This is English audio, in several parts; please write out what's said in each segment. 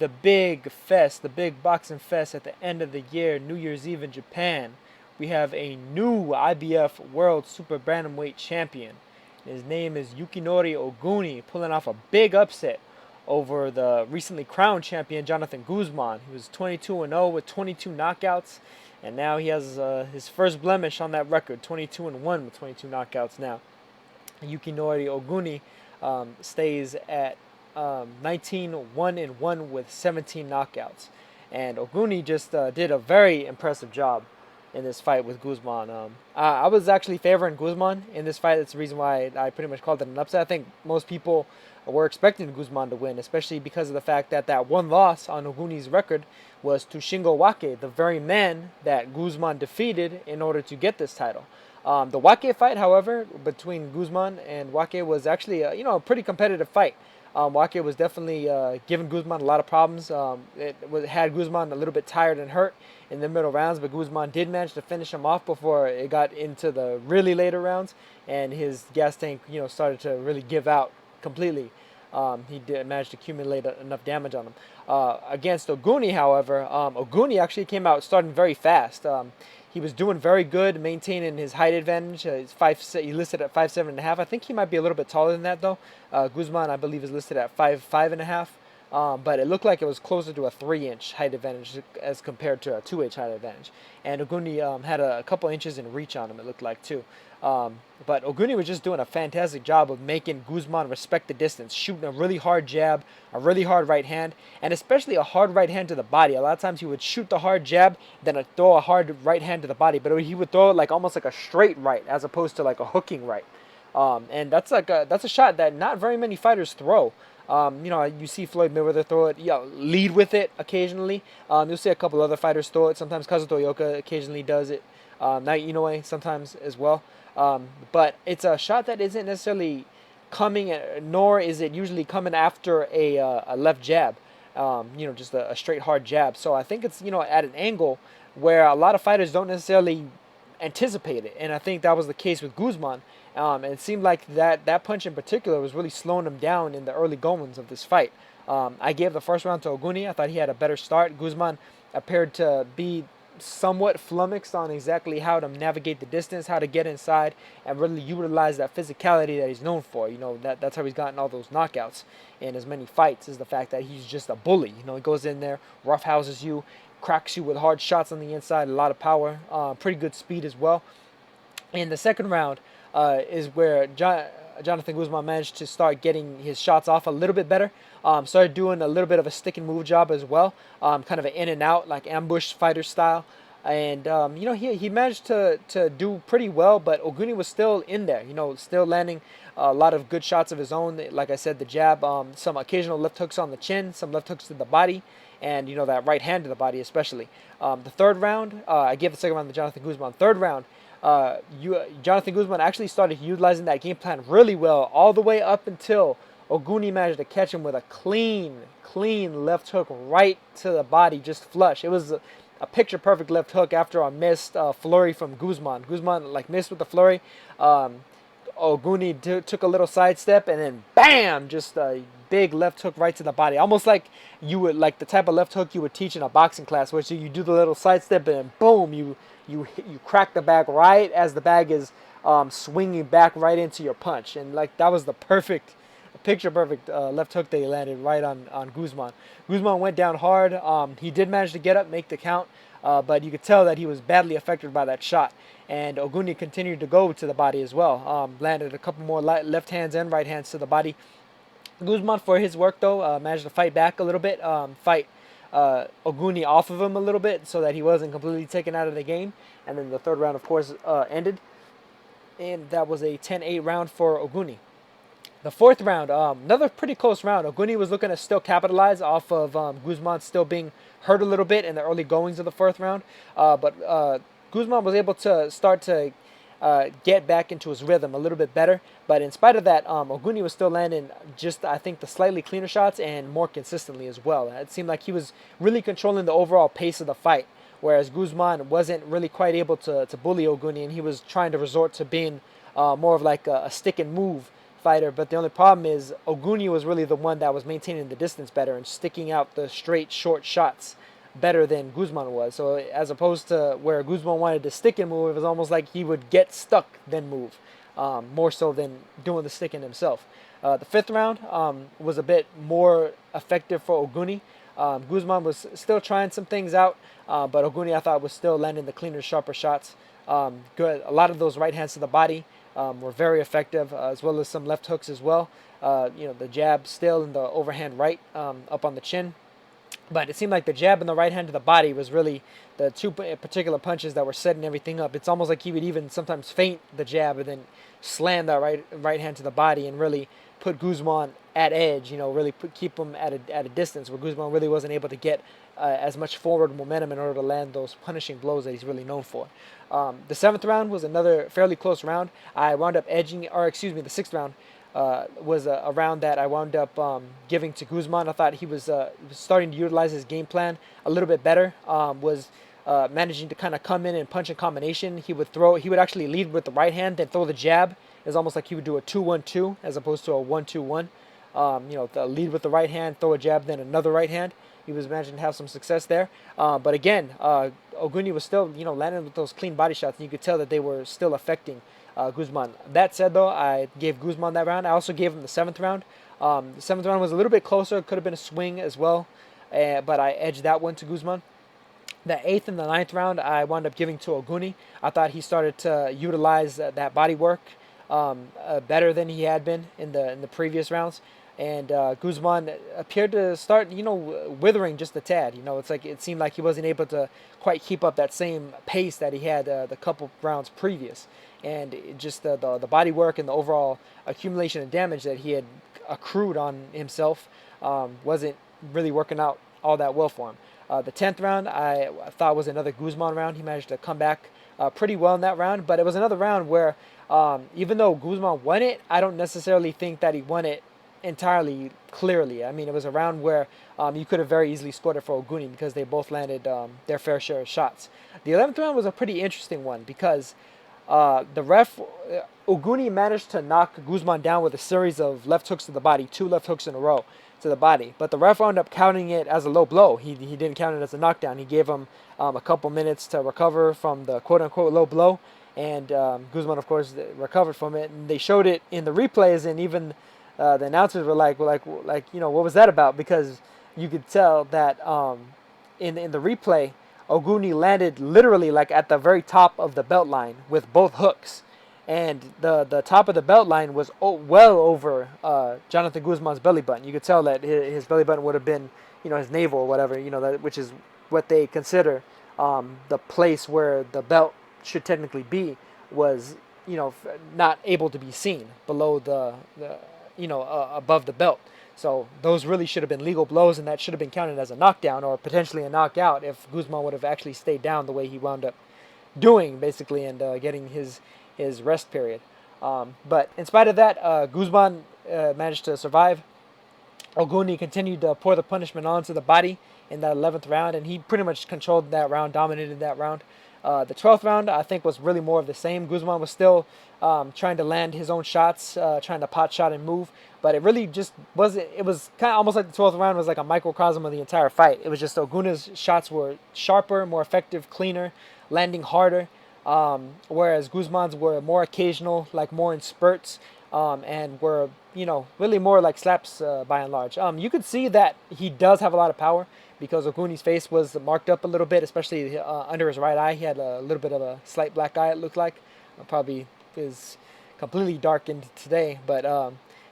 the big fest, the big boxing fest at the end of the year, New Year's Eve in Japan. We have a new IBF World Super Bantamweight champion. His name is Yukinori Oguni, pulling off a big upset over the recently crowned champion Jonathan Guzman. He was 22-0 with 22 knockouts, and now he has his first blemish on that record, 22-1 with 22 knockouts now. Yukinori Oguni stays at 19-1-1 with 17 knockouts. And Oguni just did a very impressive job in this fight with Guzman. I was actually favoring Guzman in this fight. That's the reason why I pretty much called it an upset. I think most people were expecting Guzman to win, especially because of the fact that that one loss on Oguni's record was to Shingo Wake, the very man that Guzman defeated in order to get this title. The Wake fight, however, between Guzman and Wake was actually a pretty competitive fight. Wake was definitely giving Guzman a lot of problems. Had Guzman a little bit tired and hurt in the middle rounds, but Guzman did manage to finish him off before it got into the really later rounds, and his gas tank, started to really give out completely. He did manage to accumulate enough damage on him. Against Oguni, however, Oguni actually came out starting very fast. He was doing very good, maintaining his height advantage. He listed at 5'7.5". I think he might be a little bit taller than that though. Guzman, I believe, is listed at 5'5.5". But it looked like it was closer to a 3-inch height advantage as compared to a 2-inch height advantage. And Oguni had a couple inches in reach on him, it looked like, too. But Oguni was just doing a fantastic job of making Guzman respect the distance, shooting a really hard jab, a really hard right hand, and especially a hard right hand to the body. A lot of times he would shoot the hard jab, then throw a hard right hand to the body, but he would throw it like almost like a straight right as opposed to like a hooking right. And that's a shot that not very many fighters throw. You see Floyd Mayweather throw it, lead with it occasionally. You'll see a couple other fighters throw it. Sometimes Kazuto Yoka occasionally does it. Naoki Inoue sometimes as well. But it's a shot that isn't necessarily coming, nor is it usually coming after a left jab. Just a straight hard jab. So I think it's at an angle where a lot of fighters don't necessarily anticipate it, and I think that was the case with Guzman. And it seemed like that punch in particular was really slowing him down in the early goings of this fight. I gave the first round to Oguni. I thought he had a better start. Guzman appeared to be somewhat flummoxed on exactly how to navigate the distance, how to get inside, and really utilize that physicality that he's known for. That's how he's gotten all those knockouts in as many fights, is the fact that he's just a bully. He goes in there, roughhouses you, cracks you with hard shots on the inside, a lot of power, pretty good speed as well. In the second round is where Jonathan Guzman managed to start getting his shots off a little bit better. Started doing a little bit of a stick and move job as well, kind of an in and out, like ambush fighter style. And he managed to do pretty well, but Oguni was still in there, still landing a lot of good shots of his own. Like I said, the jab, some occasional left hooks on the chin, some left hooks to the body, and that right hand to the body especially. The third round, I gave the second round to Jonathan Guzman. Third round, Jonathan Guzman actually started utilizing that game plan really well all the way up until Oguni managed to catch him with a clean left hook right to the body, just flush. It was a picture-perfect left hook after a missed flurry from Guzman. Guzman missed with the flurry. Oguni took a little sidestep, and then bam, just a big left hook right to the body. Almost like you would, like the type of left hook you would teach in a boxing class, where you do the little sidestep and then boom, you crack the bag right as the bag is swinging back right into your punch. And that was the picture-perfect left hook that he landed right on Guzman. Guzman went down hard. He did manage to get up, make the count, but you could tell that he was badly affected by that shot. And Oguni continued to go to the body as well. Landed a couple more left hands and right hands to the body. Guzman, for his work though, managed to fight back a little bit, fight Oguni off of him a little bit so that he wasn't completely taken out of the game. And then the third round, of course, ended. And that was a 10-8 round for Oguni. The fourth round, another pretty close round. Oguni was looking to still capitalize off of Guzman still being hurt a little bit in the early goings of the fourth round. But Guzman was able to start to get back into his rhythm a little bit better. But in spite of that, Oguni was still landing just, I think, the slightly cleaner shots and more consistently as well. It seemed like he was really controlling the overall pace of the fight, whereas Guzman wasn't really quite able to bully Oguni, and he was trying to resort to being more of like a stick and move fighter, but the only problem is Oguni was really the one that was maintaining the distance better and sticking out the straight, short shots better than Guzman was. So as opposed to where Guzman wanted to stick and move, it was almost like he would get stuck then move, more so than doing the sticking himself. The fifth round was a bit more effective for Oguni. Guzman was still trying some things out, but Oguni I thought was still landing the cleaner, sharper shots. Good. A lot of those right hands to the body were very effective, as well as some left hooks as well. The jab still in the overhand right up on the chin. But it seemed like the jab and the right hand to the body was really the two particular punches that were setting everything up. It's almost like he would even sometimes feint the jab and then slam that right hand to the body and really put Guzman at edge. Really keep him at a distance where Guzman really wasn't able to get as much forward momentum in order to land those punishing blows that he's really known for. The seventh round was another fairly close round. I wound up the sixth round was a round that I wound up giving to Guzman. I thought he was starting to utilize his game plan a little bit better. Was managing to kind of come in and punch in combination. He would actually lead with the right hand, then throw the jab. It's almost like he would do a 2-1-2 as opposed to a 1-2-1. The lead with the right hand, throw a jab, then another right hand. He was managing to have some success there. But again, Oguni was still, landing with those clean body shots, and you could tell that they were still affecting Guzman. That said, though, I gave Guzman that round. I also gave him the seventh round. The seventh round was a little bit closer. Could have been a swing as well, but I edged that one to Guzman. The eighth and the ninth round, I wound up giving to Oguni. I thought he started to utilize that body work better than he had been in the previous rounds. And Guzman appeared to start, withering just a tad. It's like it seemed like he wasn't able to quite keep up that same pace that he had the couple rounds previous. And just the body work and the overall accumulation of damage that he had accrued on himself wasn't really working out all that well for him. The 10th round I thought was another Guzman round. He managed to come back pretty well in that round, but it was another round where even though Guzman won it, I don't necessarily think that he won it entirely clearly. I mean, it was a round where you could have very easily scored it for Oguni because they both landed their fair share of shots. The 11th round was a pretty interesting one because the ref, Oguni managed to knock Guzman down with a series of left hooks to the body, 2 left hooks in a row to the body. But the ref wound up counting it as a low blow. He didn't count it as a knockdown. He gave him a couple minutes to recover from the quote-unquote low blow. And Guzman, of course, recovered from it. And they showed it in the replays, and even the announcers were like, what was that about? Because you could tell that in the replay, Oguni landed literally like at the very top of the belt line with both hooks. And the top of the belt line was well over Jonathan Guzman's belly button. You could tell that his belly button would have been, his navel or whatever, which is what they consider the place where the belt should technically be, was, not able to be seen below the above the belt. So those really should have been legal blows, and that should have been counted as a knockdown or potentially a knockout if Guzman would have actually stayed down the way he wound up doing, basically, and getting his rest period. But in spite of that, Guzman managed to survive. Oguni continued to pour the punishment onto the body in that 11th round, and he pretty much controlled that round, dominated that round. The 12th round, I think, was really more of the same. Guzman was still trying to land his own shots, trying to pot shot and move, but it really just wasn't. It was kind of almost like the 12th round was like a microcosm of the entire fight. It was just Oguni's shots were sharper, more effective, cleaner, landing harder, whereas Guzman's were more occasional, like more in spurts, and were, really more like slaps by and large. You could see that he does have a lot of power, because Oguni's face was marked up a little bit, especially under his right eye. He had a little bit of a slight black eye, it looked like. Probably is completely darkened today. But,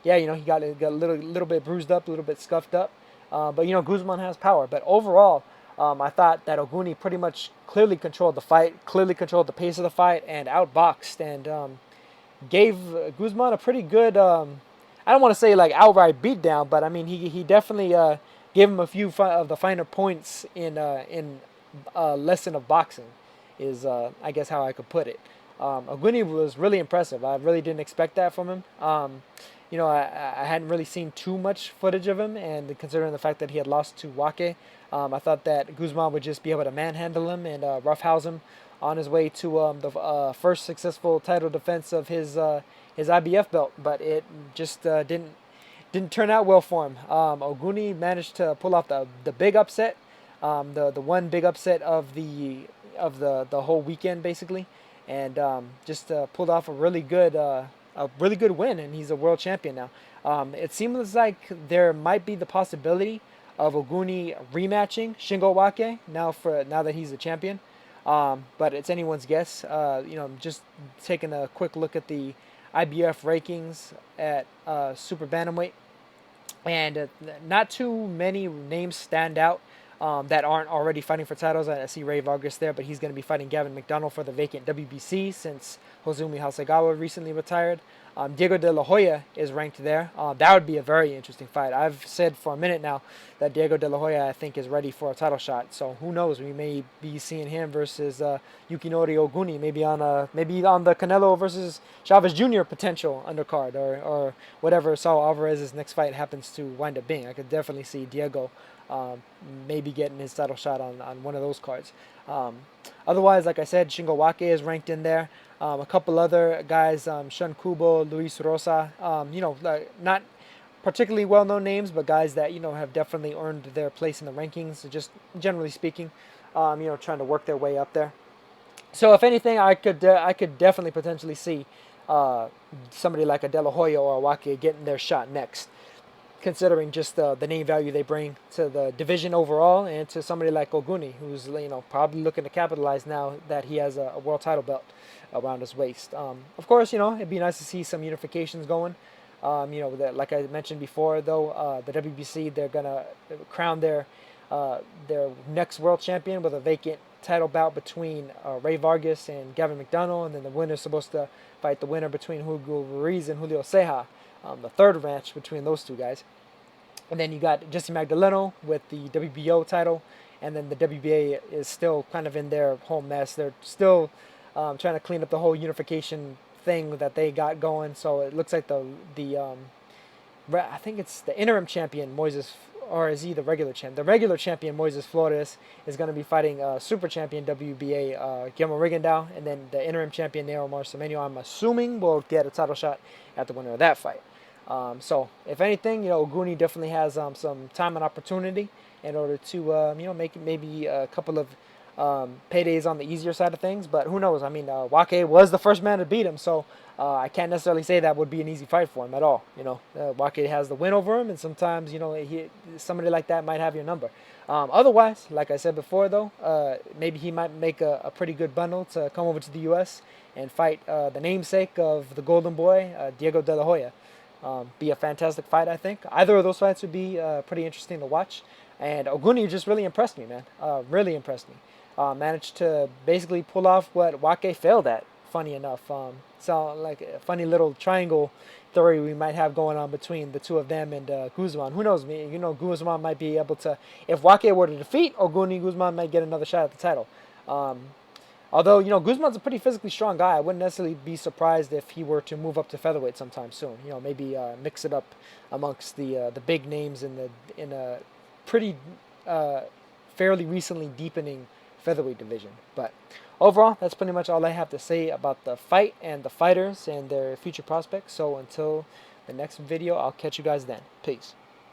he got a little bit bruised up, a little bit scuffed up. But Guzman has power. But overall, I thought that Oguni pretty much clearly controlled the fight, clearly controlled the pace of the fight, and outboxed, and gave Guzman a pretty good, I don't want to say like outright beatdown, but I mean, he definitely gave him a few of the finer points in a lesson of boxing, is I guess how I could put it. Oguni was really impressive. I really didn't expect that from him. I hadn't really seen too much footage of him, and considering the fact that he had lost to Wake, I thought that Guzman would just be able to manhandle him and roughhouse him on his way to the first successful title defense of his IBF belt, but it just didn't turn out well for him. Oguni managed to pull off the big upset, the one big upset of the whole weekend basically, and just pulled off a really good win, and he's a world champion now. It seems like there might be the possibility of Oguni rematching Shingo Wake now that he's a champion. But it's anyone's guess. Just taking a quick look at the IBF rankings at Super Bantamweight, and not too many names stand out that aren't already fighting for titles. I see Ray Vargas there, but he's going to be fighting Gavin McDonald for the vacant WBC since Hozumi Hasegawa recently retired. Diego De La Hoya is ranked there. That would be a very interesting fight. I've said for a minute now that Diego De La Hoya, I think, is ready for a title shot. So who knows? We may be seeing him versus Yukinori Oguni, maybe on the Canelo versus Chavez Jr. potential undercard, or whatever Saul Alvarez's next fight happens to wind up being. I could definitely see Diego maybe getting his title shot on one of those cards. Otherwise, like I said, Shingo Wake is ranked in there. A couple other guys, Shun Kubo, Luis Rosa, not particularly well-known names, but guys that, have definitely earned their place in the rankings, just generally speaking, trying to work their way up there. So if anything, I could definitely potentially see somebody like a De La Hoya or a Wake getting their shot next, considering just the name value they bring to the division overall, and to somebody like Oguni, who's probably looking to capitalize now that he has a world title belt around his waist. Of course, it'd be nice to see some unifications going. Like I mentioned before, though, the WBC, they're gonna crown their next world champion with a vacant title bout between Ray Vargas and Gavin McDonald, and then the winner's supposed to fight the winner between Hugo Ruiz and Julio Ceja. The third match between those two guys. And then you got Jesse Magdaleno with the WBO title, and then the WBA is still kind of in their whole mess. They're still trying to clean up the whole unification thing that they got going. So it looks like I think it's the interim champion Moises, or is he the regular champ? The regular champion Moises Flores is going to be fighting super champion WBA Guillermo Rigondeaux, and then the interim champion Nero Marcemenio, I'm assuming, will get a title shot at the winner of that fight. So if anything, Oguni definitely has some time and opportunity in order to make maybe a couple of paydays on the easier side of things. But who knows? I mean, Wake was the first man to beat him, so I can't necessarily say that would be an easy fight for him at all. Wake has the win over him, and sometimes somebody like that might have your number. Otherwise, like I said before, though, maybe he might make a pretty good bundle to come over to the U.S. and fight the namesake of the Golden Boy, Diego De La Hoya. Be a fantastic fight, I think. Either of those fights would be pretty interesting to watch. And Oguni just really impressed me, man. Really impressed me. Managed to basically pull off what Wake failed at, funny enough. So like a funny little triangle theory we might have going on between the two of them and Guzman. Who knows? Guzman might be able to, if Wake were to defeat Oguni, Guzman might get another shot at the title. Although, Guzman's a pretty physically strong guy. I wouldn't necessarily be surprised if he were to move up to featherweight sometime soon. Maybe mix it up amongst the big names in a pretty fairly recently deepening featherweight division. But overall, that's pretty much all I have to say about the fight and the fighters and their future prospects. So until the next video, I'll catch you guys then. Peace.